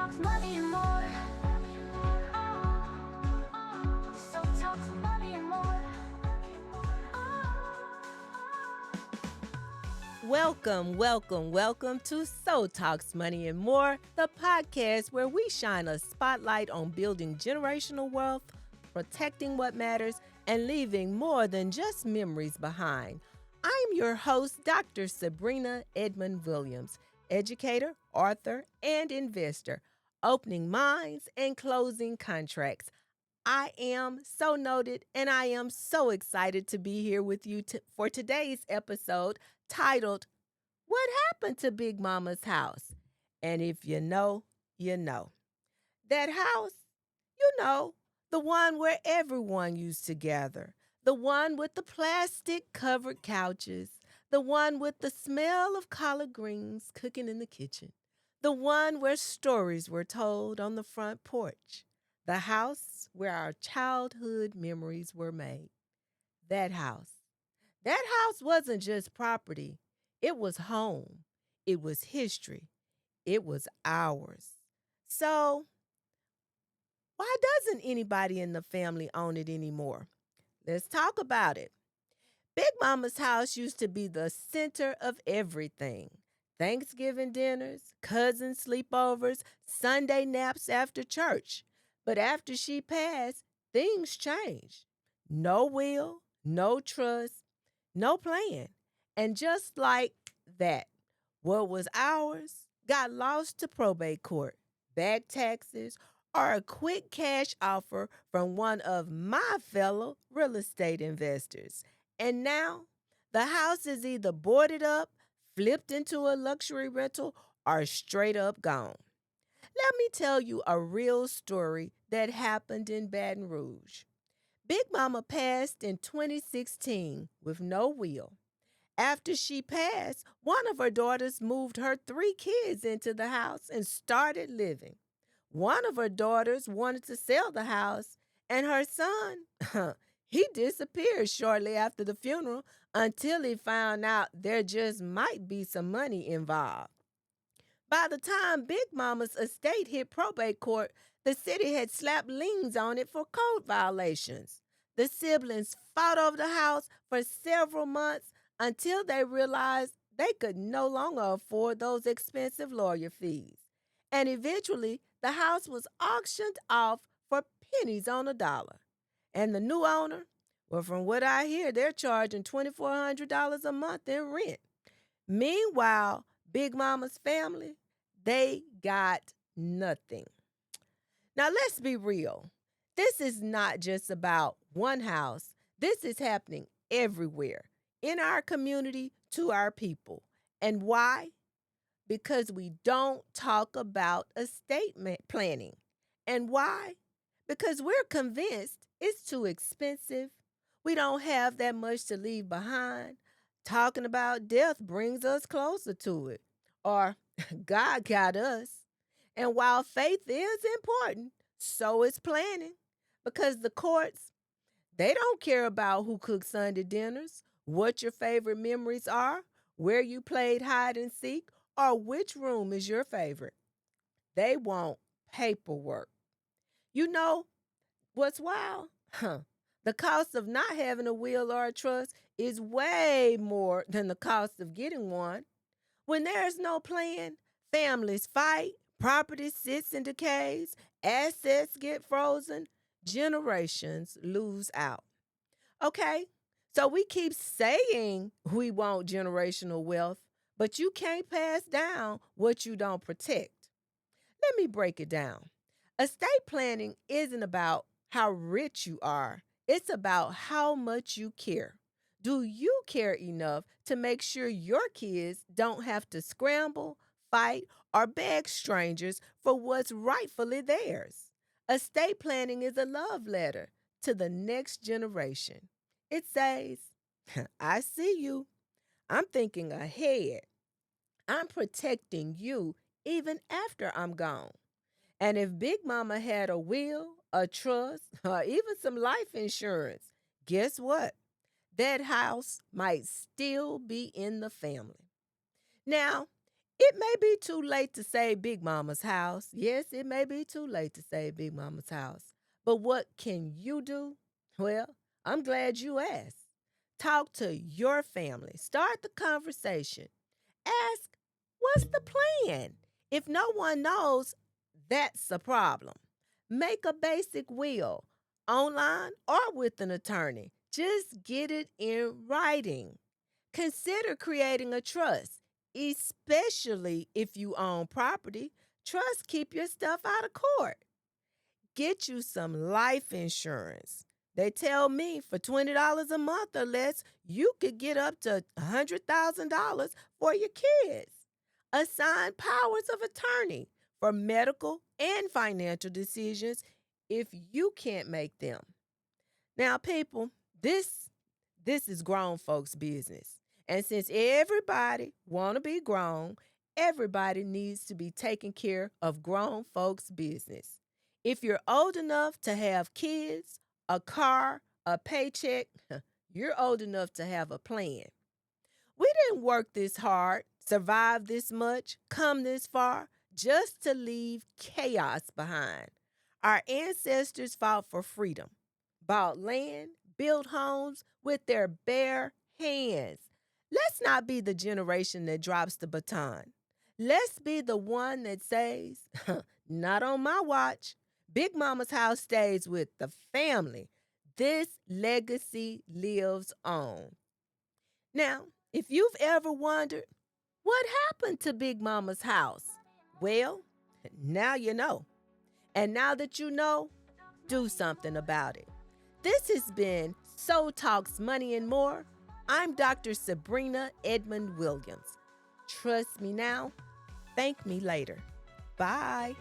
talk money and more. So talk money and more. Welcome to So Talks Money and More, the podcast where we shine a spotlight on building generational wealth, protecting what matters, and leaving more than just memories behind. I'm your host, Dr. Sabrina Edmond Williams, educator, author, and investor, opening minds and closing contracts. I am so noted and I am so excited to be here with you for today's episode titled, What Happened to Big Mama's House? And if you know, you know. That house, the one where everyone used to gather, the one with the plastic covered couches, the one with the smell of collard greens cooking in the kitchen, the one where stories were told on the front porch, the house where our childhood memories were made. That house. That house wasn't just property, it was home, it was history, it was ours. So, why doesn't anybody in the family own it anymore? Let's talk about it. Big Mama's house used to be the center of everything. Thanksgiving dinners, cousin sleepovers, Sunday naps after church. But after she passed, things changed. No will, no trust, no plan. And just like that, what was ours got lost to probate court, back taxes, or a quick cash offer from one of my fellow real estate investors. And now the house is either boarded up, flipped into a luxury rental, or straight up gone. Let me tell you a real story that happened in Baton Rouge. Big Mama passed in 2016 with no will. After she passed, one of her daughters moved her 3 kids into the house and started living. One of her daughters wanted to sell the house, and her son, he disappeared shortly after the funeral until he found out there just might be some money involved. By the time Big Mama's estate hit probate court, the city had slapped liens on it for code violations. The siblings fought over the house for several months until they realized they could no longer afford those expensive lawyer fees. And eventually, the house was auctioned off for pennies on a dollar. And the new owner, well, from what I hear, they're charging $2,400 a month in rent. Meanwhile, Big Mama's family, they got nothing. Now, let's be real. This is not just about one house. This is happening everywhere, in our community, to our people. And why? Because we don't talk about estate planning. And why? Because we're convinced it's too expensive. We don't have that much to leave behind. Talking about death brings us closer to it. Or God got us. And while faith is important, so is planning. Because the courts, they don't care about who cooks Sunday dinners, what your favorite memories are, where you played hide and seek, or which room is your favorite. They want paperwork. You know what's wild? The cost of not having a will or a trust is way more than the cost of getting one. When there's no plan, families fight, property sits and decays, assets get frozen, generations lose out. Okay, so we keep saying we want generational wealth, but you can't pass down what you don't protect. Let me break it down. Estate planning isn't about how rich you are, it's about how much you care. Do you care enough to make sure your kids don't have to scramble, fight, or beg strangers for what's rightfully theirs? Estate planning is a love letter to the next generation. It says, I see you. I'm thinking ahead. I'm protecting you even after I'm gone. And if Big Mama had a will, a trust, or even some life insurance, guess what? That house might still be in the family. Now, It may be too late to save Big Mama's house. Yes, it may be too late to save Big Mama's house. But what can you do? Well, I'm glad you asked. Talk to your family. Start the conversation. Ask, what's the plan? If no one knows, that's a problem. Make a basic will, online or with an attorney. Just get it in writing. Consider creating a trust, especially if you own property. Trust keep your stuff out of court. Get you some life insurance. They tell me for $20 a month or less, you could get up to $100,000 for your kids. Assign powers of attorney for medical and financial decisions if you can't make them. Now, people, this is grown folks' business. And since everybody want to be grown, everybody needs to be taking care of grown folks' business. If you're old enough to have kids, a car, a paycheck, you're old enough to have a plan. We didn't work this hard, survive this much, come this far just to leave chaos behind. Our ancestors fought for freedom, bought land, built homes with their bare hands. Let's not be the generation that drops the baton. Let's be the one that says, not on my watch. Big Mama's house stays with the family. This legacy lives on. Now, if you've ever wondered, what happened to Big Mama's house? Well, now you know. And now that you know, do something about it. This has been So Talks Money and More. I'm Dr. Sabrina Edmond Williams. Trust me now, thank me later. Bye.